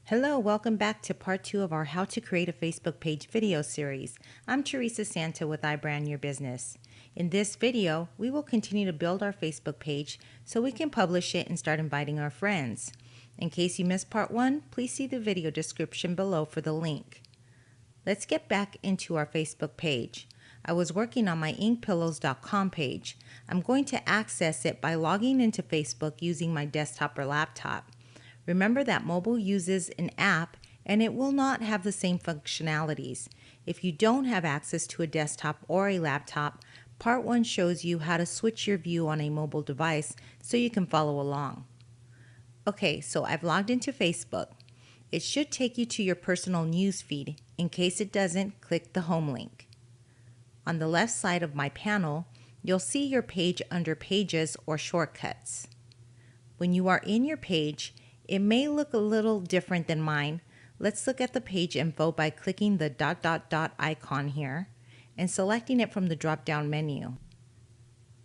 Hello, welcome back to part 2 of our How to Create a Facebook Page video series. I'm Teresa Santa with iBrand Your Business. In this video, we will continue to build our Facebook page so we can publish it and start inviting our friends. In case you missed part 1, please see the video description below for the link. Let's get back into our Facebook page. I was working on my inkpillows.com page. I'm going to access it by logging into Facebook using my desktop or laptop. Remember that mobile uses an app and it will not have the same functionalities. If you don't have access to a desktop or a laptop, part 1 shows you how to switch your view on a mobile device so you can follow along. Okay, so I've logged into Facebook. It should take you to your personal news feed. In case it doesn't, click the home link. On the left side of my panel, you'll see your page under Pages or Shortcuts. When you are in your page, it may look a little different than mine. Let's look at the page info by clicking the ... icon here and selecting it from the drop-down menu.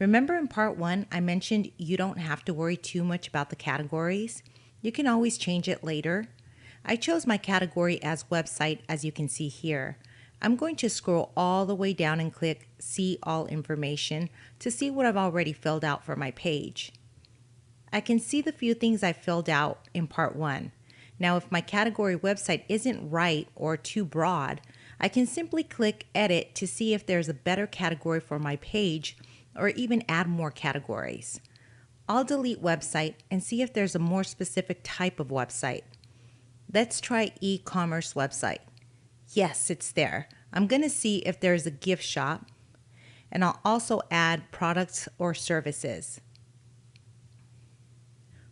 Remember in part 1, I mentioned you don't have to worry too much about the categories. You can always change it later. I chose my category as website, as you can see here. I'm going to scroll all the way down and click See All Information to see what I've already filled out for my page. I can see the few things I filled out in part 1. Now, if my category website isn't right or too broad, I can simply click Edit to see if there's a better category for my page or even add more categories. I'll delete website and see if there's a more specific type of website. Let's try e-commerce website. Yes, it's there. I'm going to see if there's a gift shop, and I'll also add products or services.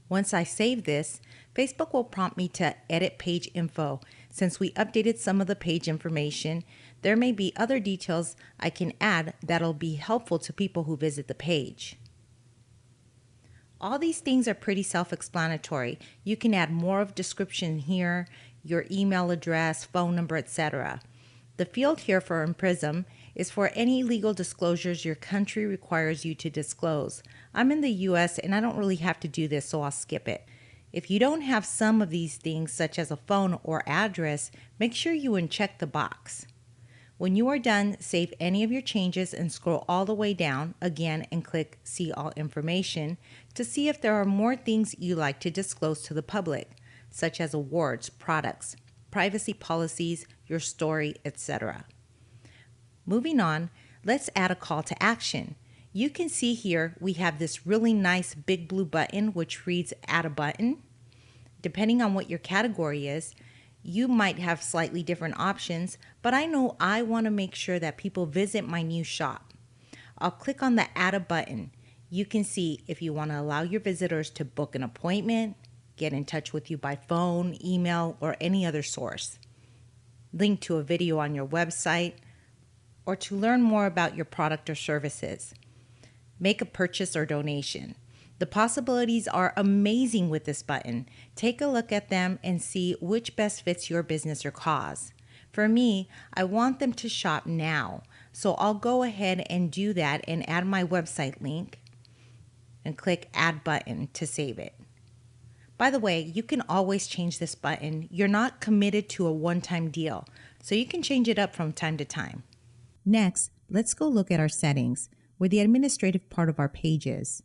Once I save this, Facebook will prompt me to edit page info. Since we updated some of the page information, there may be other details I can add that'll be helpful to people who visit the page. All these things are pretty self-explanatory. You can add more of description here, your email address, phone number, etc. The field here for Imprism is for any legal disclosures your country requires you to disclose. I'm in the US and I don't really have to do this, so I'll skip it. If you don't have some of these things, such as a phone or address, make sure you uncheck the box. When you are done, save any of your changes and scroll all the way down again and click See All Information to see if there are more things you like to disclose to the public, such as awards, products, privacy policies, your story, etc. Moving on, let's add a call to action. You can see here we have this really nice big blue button which reads Add a Button. Depending on what your category is, you might have slightly different options, but I know I want to make sure that people visit my new shop. I'll click on the Add a Button. You can see if you want to allow your visitors to book an appointment, get in touch with you by phone, email, or any other source, link to a video on your website, or to learn more about your product or services. Make a purchase or donation. The possibilities are amazing with this button. Take a look at them and see which best fits your business or cause. For me, I want them to shop now, so I'll go ahead and do that and add my website link and click Add Button to save it. By the way, you can always change this button. You're not committed to a one-time deal, so you can change it up from time to time. Next, let's go look at our settings, where the administrative part of our page is.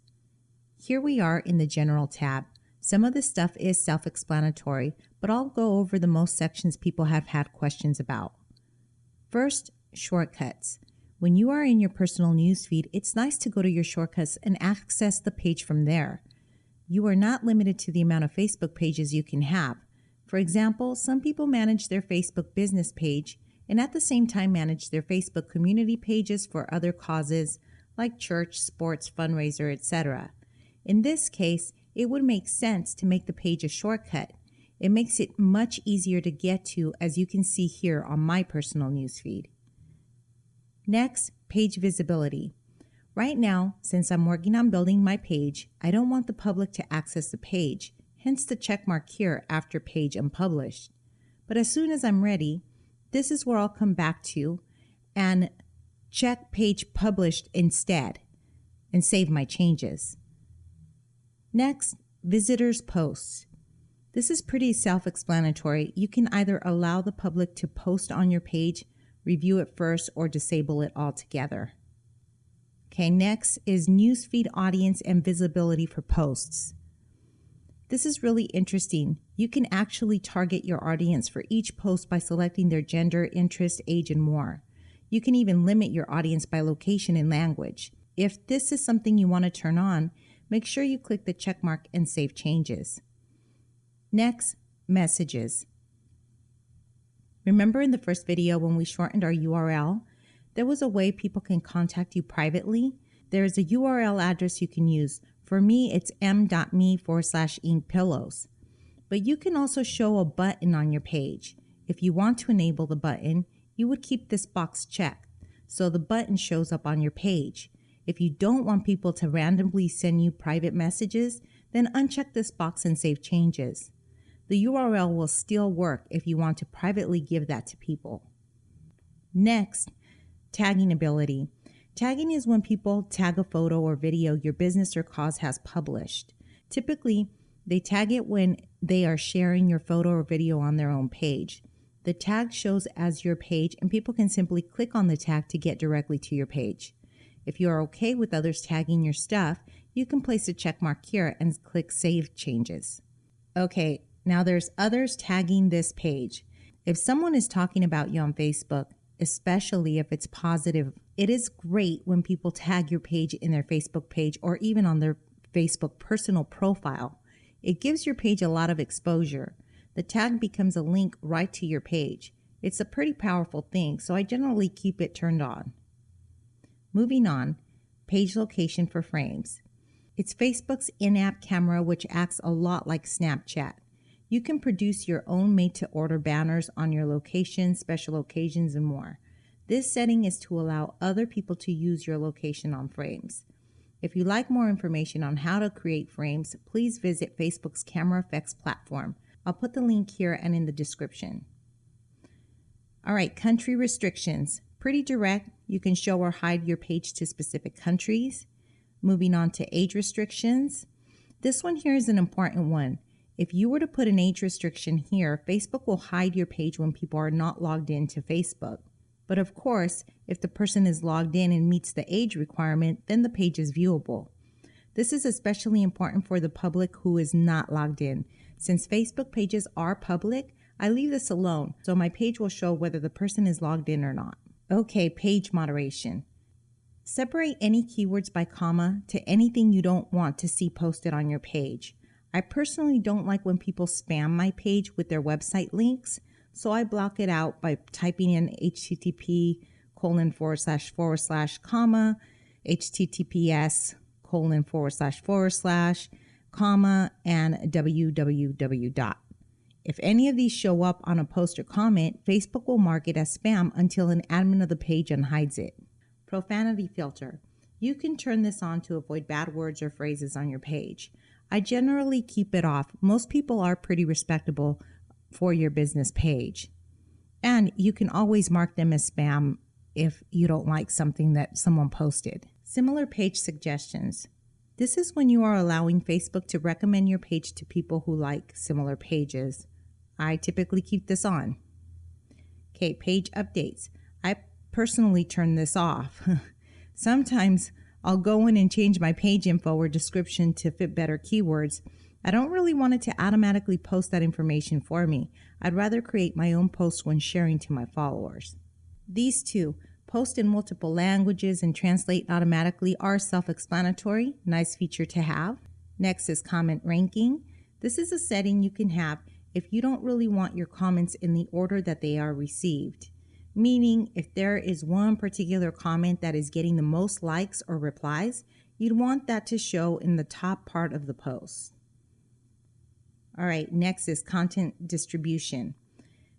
Here we are in the General tab. Some of this stuff is self-explanatory, but I'll go over the most sections people have had questions about. First, shortcuts. When you are in your personal newsfeed, it's nice to go to your shortcuts and access the page from there. You are not limited to the amount of Facebook pages you can have. For example, some people manage their Facebook business page and at the same time manage their Facebook community pages for other causes like church, sports, fundraiser, etc. In this case, it would make sense to make the page a shortcut. It makes it much easier to get to, as you can see here on my personal newsfeed. Next, page visibility. Right now, since I'm working on building my page, I don't want the public to access the page, hence the check mark here after page unpublished. But as soon as I'm ready, this is where I'll come back to and check page published instead and save my changes. Next, visitors posts. This is pretty self-explanatory. You can either allow the public to post on your page, review it first, or disable it altogether. Okay, next is newsfeed audience and visibility for posts. This is really interesting. You can actually target your audience for each post by selecting their gender, interest, age, and more. You can even limit your audience by location and language. If this is something you want to turn on, make sure you click the check mark and save changes. Next, messages. Remember in the first video when we shortened our URL? There was a way people can contact you privately. There is a URL address you can use. For me, it's m.me/inkpillows. But you can also show a button on your page. If you want to enable the button, you would keep this box checked, so the button shows up on your page. If you don't want people to randomly send you private messages, then uncheck this box and save changes. The URL will still work if you want to privately give that to people. Next, tagging ability. Tagging is when people tag a photo or video your business or cause has published. Typically, they tag it when they are sharing your photo or video on their own page. The tag shows as your page, and people can simply click on the tag to get directly to your page. If you are okay with others tagging your stuff, you can place a check mark here and click Save Changes. Okay, now there's others tagging this page. If someone is talking about you on Facebook, especially if it's positive, it is great when people tag your page in their Facebook page or even on their Facebook personal profile. It gives your page a lot of exposure. The tag becomes a link right to your page. It's a pretty powerful thing, so I generally keep it turned on. Moving on, page location for frames. It's Facebook's in-app camera, which acts a lot like Snapchat. You can produce your own made-to-order banners on your location, special occasions, and more. This setting is to allow other people to use your location on frames. If you like more information on how to create frames, please visit Facebook's Camera Effects platform. I'll put the link here and in the description. All right, country restrictions. Pretty direct. You can show or hide your page to specific countries. Moving on to age restrictions. This one here is an important one. If you were to put an age restriction here, Facebook will hide your page when people are not logged into Facebook. But of course, if the person is logged in and meets the age requirement, then the page is viewable. This is especially important for the public who is not logged in. Since Facebook pages are public, I leave this alone, so my page will show whether the person is logged in or not. Okay, page moderation. Separate any keywords by comma to anything you don't want to see posted on your page. I personally don't like when people spam my page with their website links, so I block it out by typing in http:// comma, https:// comma, and www. If any of these show up on a post or comment, Facebook will mark it as spam until an admin of the page unhides it. Profanity filter. You can turn this on to avoid bad words or phrases on your page. I generally keep it off. Most people are pretty respectable for your business page. And you can always mark them as spam if you don't like something that someone posted. Similar page suggestions. This is when you are allowing Facebook to recommend your page to people who like similar pages. I typically keep this on. Okay, page updates. I personally turn this off. Sometimes I'll go in and change my page info or description to fit better keywords. I don't really want it to automatically post that information for me. I'd rather create my own posts when sharing to my followers. These two, post in multiple languages and translate automatically, are self-explanatory. Nice feature to have. Next is comment ranking. This is a setting you can have if you don't really want your comments in the order that they are received. Meaning, if there is one particular comment that is getting the most likes or replies, you'd want that to show in the top part of the post. All right, next is content distribution.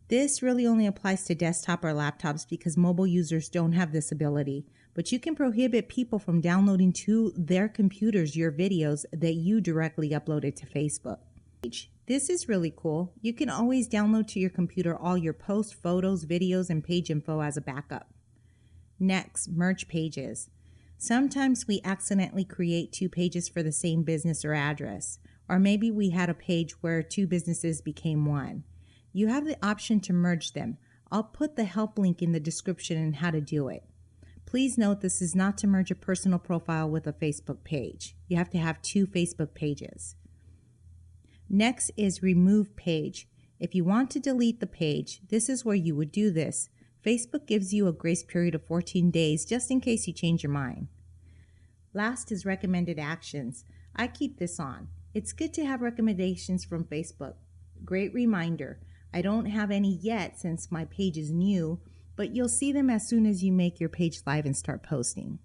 This really only applies to desktop or laptops because mobile users don't have this ability, but you can prohibit people from downloading to their computers your videos that you directly uploaded to Facebook. This is really cool. You can always download to your computer all your posts, photos, videos, and page info as a backup. Next, merge pages. Sometimes we accidentally create two pages for the same business or address. or maybe we had a page where two businesses became one. You have the option to merge them. I'll put the help link in the description on how to do it. Please note this is not to merge a personal profile with a Facebook page. You have to have two Facebook pages. Next is remove page. If you want to delete the page, this is where you would do this. Facebook gives you a grace period of 14 days just in case you change your mind. Last is recommended actions. I keep this on. It's good to have recommendations from Facebook. Great reminder. I don't have any yet since my page is new, but you'll see them as soon as you make your page live and start posting.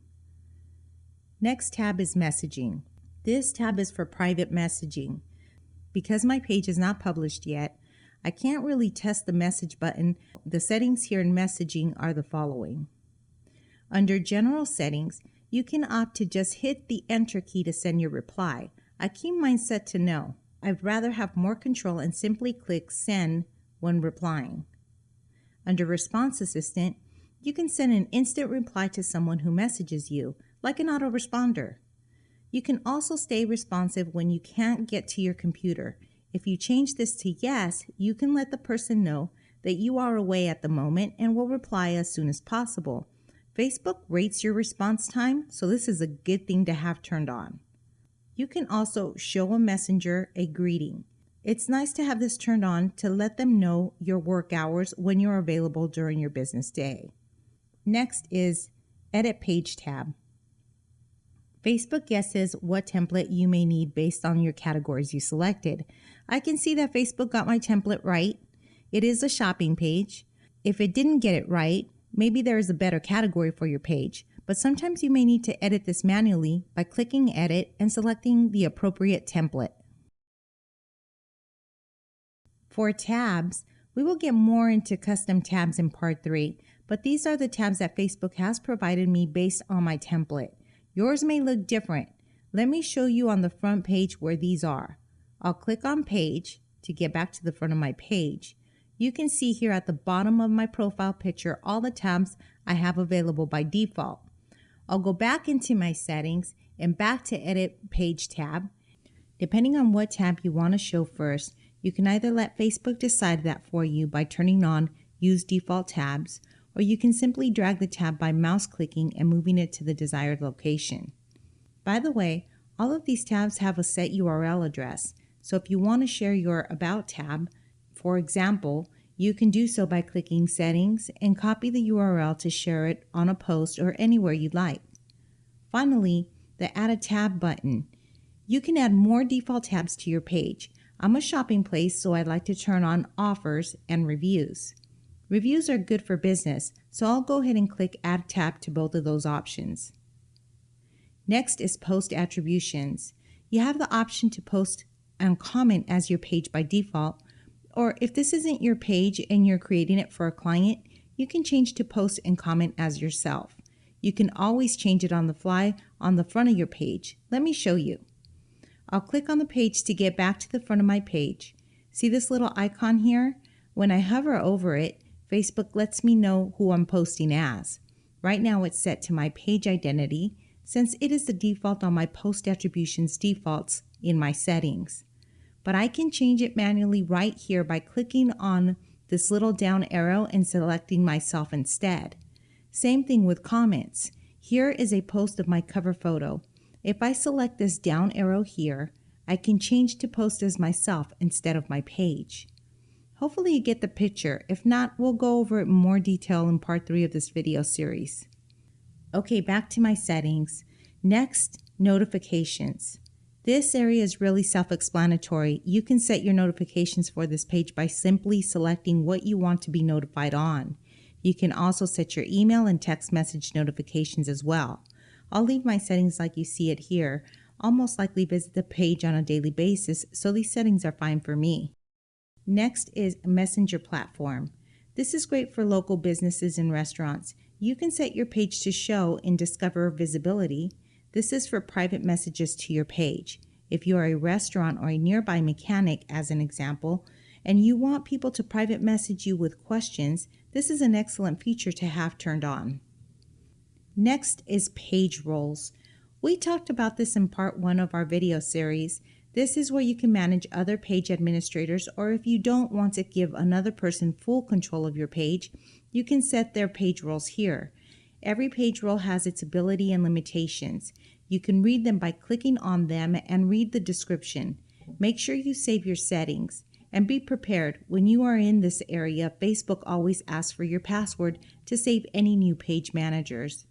Next tab is messaging. This tab is for private messaging. Because my page is not published yet, I can't really test the message button. The settings here in messaging are the following. Under general settings, you can opt to just hit the enter key to send your reply. I keep mine set to no. I'd rather have more control and simply click send when replying. Under response assistant, you can send an instant reply to someone who messages you, like an autoresponder. You can also stay responsive when you can't get to your computer. If you change this to yes, you can let the person know that you are away at the moment and will reply as soon as possible. Facebook rates your response time, so this is a good thing to have turned on. You can also show a messenger a greeting. It's nice to have this turned on to let them know your work hours when you're available during your business day. Next is Edit Page tab. Facebook guesses what template you may need based on your categories you selected. I can see that Facebook got my template right. It is a shopping page. If it didn't get it right, maybe there is a better category for your page, but sometimes you may need to edit this manually by clicking Edit and selecting the appropriate template. For tabs, we will get more into custom tabs in part 3, but these are the tabs that Facebook has provided me based on my template. Yours may look different. Let me show you on the front page where these are. I'll click on Page to get back to the front of my page. You can see here at the bottom of my profile picture all the tabs I have available by default. I'll go back into my settings and back to Edit Page tab. Depending on what tab you want to show first, you can either let Facebook decide that for you by turning on Use Default Tabs, or you can simply drag the tab by mouse clicking and moving it to the desired location. By the way, all of these tabs have a set URL address, so if you want to share your About tab, for example, you can do so by clicking Settings and copy the URL to share it on a post or anywhere you'd like. Finally, the Add a Tab button. You can add more default tabs to your page. I'm a shopping place, so I'd like to turn on Offers and Reviews. Reviews are good for business, so I'll go ahead and click Add Tab to both of those options. Next is Post Attributions. You have the option to post and comment as your page by default, or if this isn't your page and you're creating it for a client, you can change to post and comment as yourself. You can always change it on the fly on the front of your page. Let me show you. I'll click on the page to get back to the front of my page. See this little icon here? When I hover over it, Facebook lets me know who I'm posting as. Right now it's set to my page identity since it is the default on my Post Attributions defaults in my settings. But I can change it manually right here by clicking on this little down arrow and selecting myself instead. Same thing with comments. Here is a post of my cover photo. If I select this down arrow here, I can change to post as myself instead of my page. Hopefully you get the picture. If not, we'll go over it in more detail in part 3 of this video series. Okay, back to my settings. Next, notifications. This area is really self-explanatory. You can set your notifications for this page by simply selecting what you want to be notified on. You can also set your email and text message notifications as well. I'll leave my settings like you see it here. I'll most likely visit the page on a daily basis, so these settings are fine for me. Next is Messenger platform. This is great for local businesses and restaurants. You can set your page to show in Discover Visibility. This is for private messages to your page. If you are a restaurant or a nearby mechanic, as an example, and you want people to private message you with questions, this is an excellent feature to have turned on. Next is page roles. We talked about this in part 1 of our video series. This is where you can manage other page administrators, or if you don't want to give another person full control of your page, you can set their page roles here. Every page role has its ability and limitations. You can read them by clicking on them and read the description. Make sure you save your settings. And be prepared, when you are in this area, Facebook always asks for your password to save any new page managers.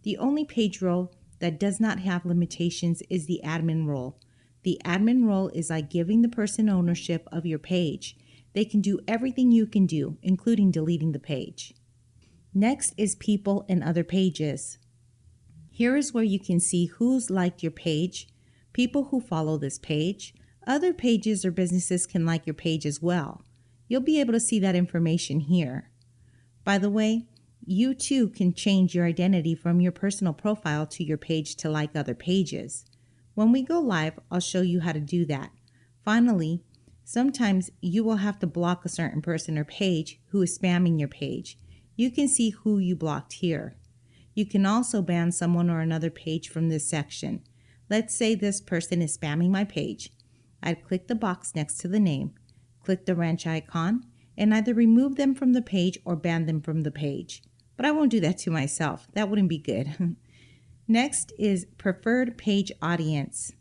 The only page role that does not have limitations is the admin role. The admin role is like giving the person ownership of your page. They can do everything you can do, including deleting the page. Next is people and other pages. Here is where you can see who's liked your page, people who follow this page. Other pages or businesses can like your page as well. You'll be able to see that information here. By the way, you too can change your identity from your personal profile to your page to like other pages. When we go live, I'll show you how to do that. Finally, sometimes you will have to block a certain person or page who is spamming your page. You can see who you blocked here. You can also ban someone or another page from this section. Let's say this person is spamming my page. I'd click the box next to the name, click the wrench icon, and either remove them from the page or ban them from the page. But I won't do that to myself. That wouldn't be good. Next is preferred page audience.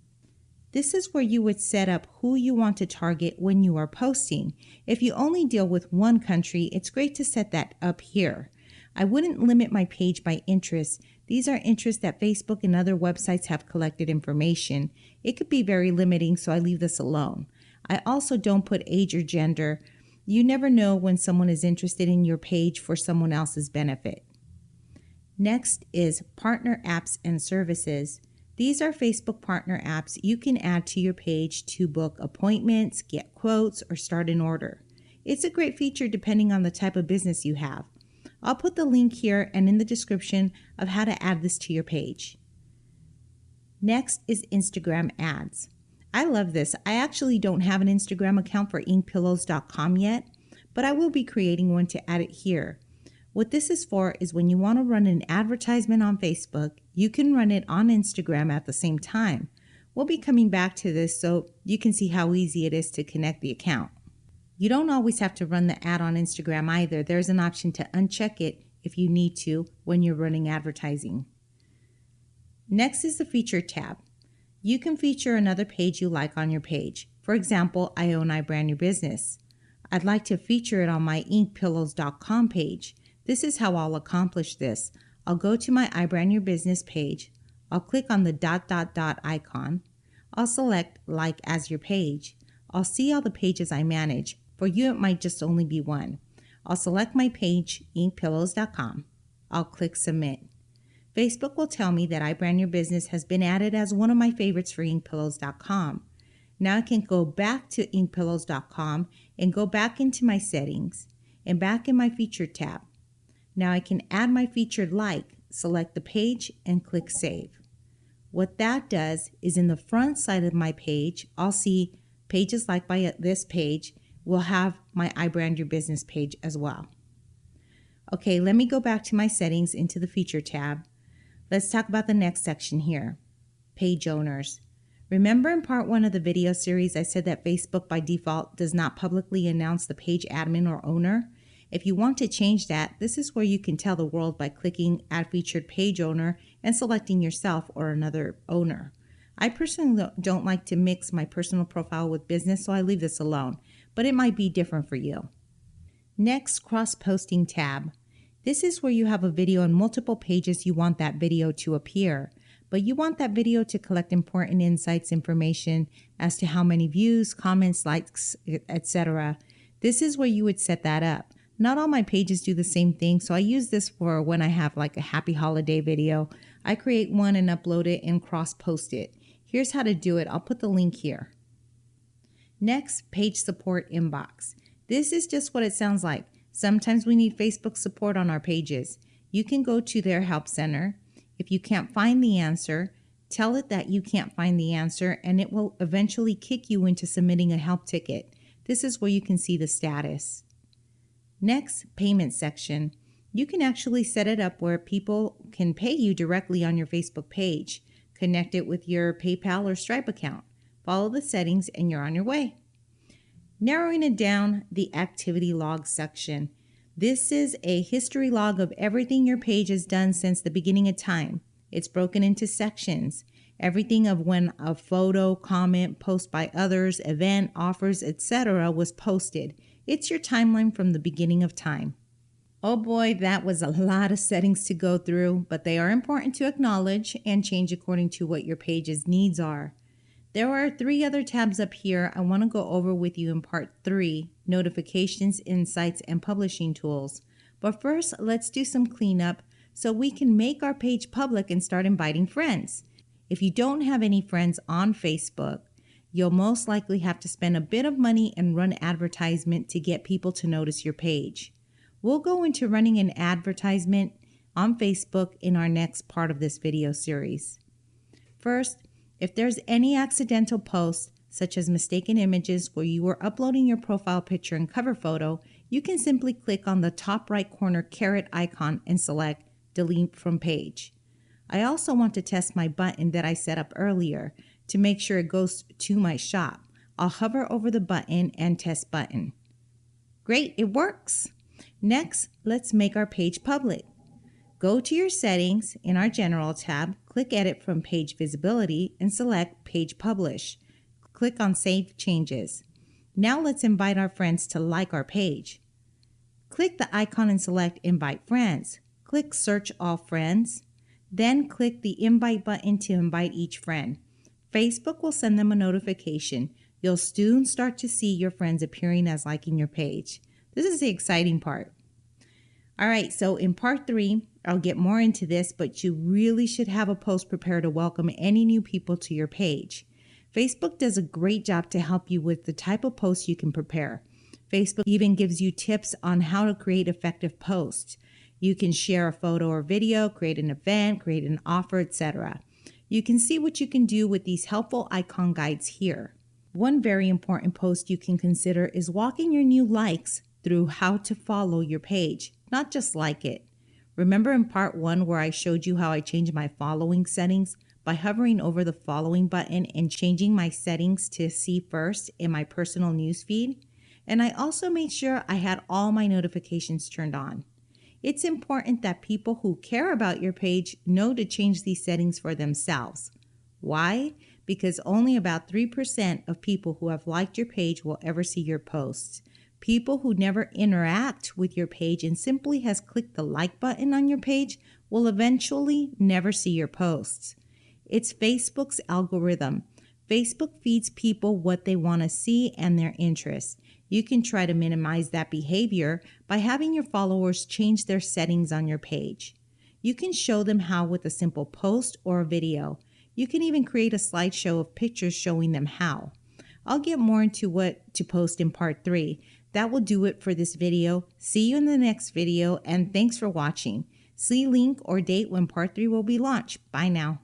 This is where you would set up who you want to target when you are posting. If you only deal with one country, it's great to set that up here. I wouldn't limit my page by interests. These are interests that Facebook and other websites have collected information. It could be very limiting, so I leave this alone. I also don't put age or gender. You never know when someone is interested in your page for someone else's benefit. Next is partner apps and services. These are Facebook partner apps you can add to your page to book appointments, get quotes, or start an order. It's a great feature depending on the type of business you have. I'll put the link here and in the description of how to add this to your page. Next is Instagram ads. I love this. I actually don't have an Instagram account for inkpillows.com yet, but I will be creating one to add it here. What this is for is when you want to run an advertisement on Facebook, you can run it on Instagram at the same time. We'll be coming back to this so you can see how easy it is to connect the account. You don't always have to run the ad on Instagram either. There's an option to uncheck it if you need to when you're running advertising. Next is the Feature tab. You can feature another page you like on your page. For example, I own I Brand Your Business. I'd like to feature it on my inkpillows.com page. This is how I'll accomplish this. I'll go to my I Brand Your Business page. I'll click on the ... icon. I'll select Like as Your Page. I'll see all the pages I manage. For you, it might just only be one. I'll select my page, inkpillows.com. I'll click Submit. Facebook will tell me that I Brand Your Business has been added as one of my favorites for inkpillows.com. Now I can go back to inkpillows.com and go back into my settings and back in my Feature tab. Now I can add my featured like, select the page, and click Save. What that does is in the front side of my page, I'll see pages liked by this page will have my I Brand Your Business page as well. Okay, let me go back to my settings into the Feature tab. Let's talk about the next section here, page owners. Remember in part 1 of the video series, I said that Facebook by default does not publicly announce the page admin or owner? If you want to change that, this is where you can tell the world by clicking Add Featured Page Owner and selecting yourself or another owner. I personally don't like to mix my personal profile with business, so I leave this alone, but it might be different for you. Next, Cross-Posting tab. This is where you have a video on multiple pages you want that video to appear, but you want that video to collect important insights, information as to how many views, comments, likes, etc. This is where you would set that up. Not all my pages do the same thing, so I use this for when I have like a happy holiday video. I create one and upload it and cross-post it. Here's how to do it. I'll put the link here. Next, page support inbox. This is just what it sounds like. Sometimes we need Facebook support on our pages. You can go to their help center. If you can't find the answer, tell it that you can't find the answer, and it will eventually kick you into submitting a help ticket. This is where you can see the status. Next, payment section. You can actually set it up where people can pay you directly on your Facebook page. Connect it with your PayPal or Stripe account. Follow the settings and you're on your way. Narrowing it down, the activity log section. This is a history log of everything your page has done since the beginning of time. It's broken into sections. Everything of when a photo, comment, post by others, event, offers, etc. was posted. It's your timeline from the beginning of time. Oh boy, that was a lot of settings to go through, but they are important to acknowledge and change according to what your page's needs are. There are 3 other tabs up here I want to go over with you in part 3, notifications, insights, and publishing tools. But first, let's do some cleanup so we can make our page public and start inviting friends. If you don't have any friends on Facebook, you'll most likely have to spend a bit of money and run advertisement to get people to notice your page. We'll go into running an advertisement on Facebook in our next part of this video series. First, if there's any accidental posts, such as mistaken images where you were uploading your profile picture and cover photo, you can simply click on the top right corner caret icon and select Delete from Page. I also want to test my button that I set up earlier to make sure it goes to my shop. I'll hover over the button and test button. Great, it works. Next, let's make our page public. Go to your settings in our General tab, click Edit from Page Visibility, and select Page Publish. Click on Save Changes. Now let's invite our friends to like our page. Click the icon and select Invite Friends. Click Search All Friends. Then click the Invite button to invite each friend. Facebook will send them a notification. You'll soon start to see your friends appearing as liking your page. This is the exciting part. All right, so in part 3, I'll get more into this, but you really should have a post prepared to welcome any new people to your page. Facebook does a great job to help you with the type of posts you can prepare. Facebook even gives you tips on how to create effective posts. You can share a photo or video, create an event, create an offer, etc. You can see what you can do with these helpful icon guides here. One very important post you can consider is walking your new likes through how to follow your page, not just like it. Remember in part 1 where I showed you how I changed my following settings by hovering over the following button and changing my settings to see first in my personal newsfeed? And I also made sure I had all my notifications turned on. It's important that people who care about your page know to change these settings for themselves. Why? Because only about 3% of people who have liked your page will ever see your posts. People who never interact with your page and simply has clicked the like button on your page will eventually never see your posts. It's Facebook's algorithm. Facebook feeds people what they want to see and their interests. You can try to minimize that behavior by having your followers change their settings on your page. You can show them how with a simple post or a video. You can even create a slideshow of pictures showing them how. I'll get more into what to post in part 3. That will do it for this video. See you in the next video, and thanks for watching. See link or date when part 3 will be launched. Bye now.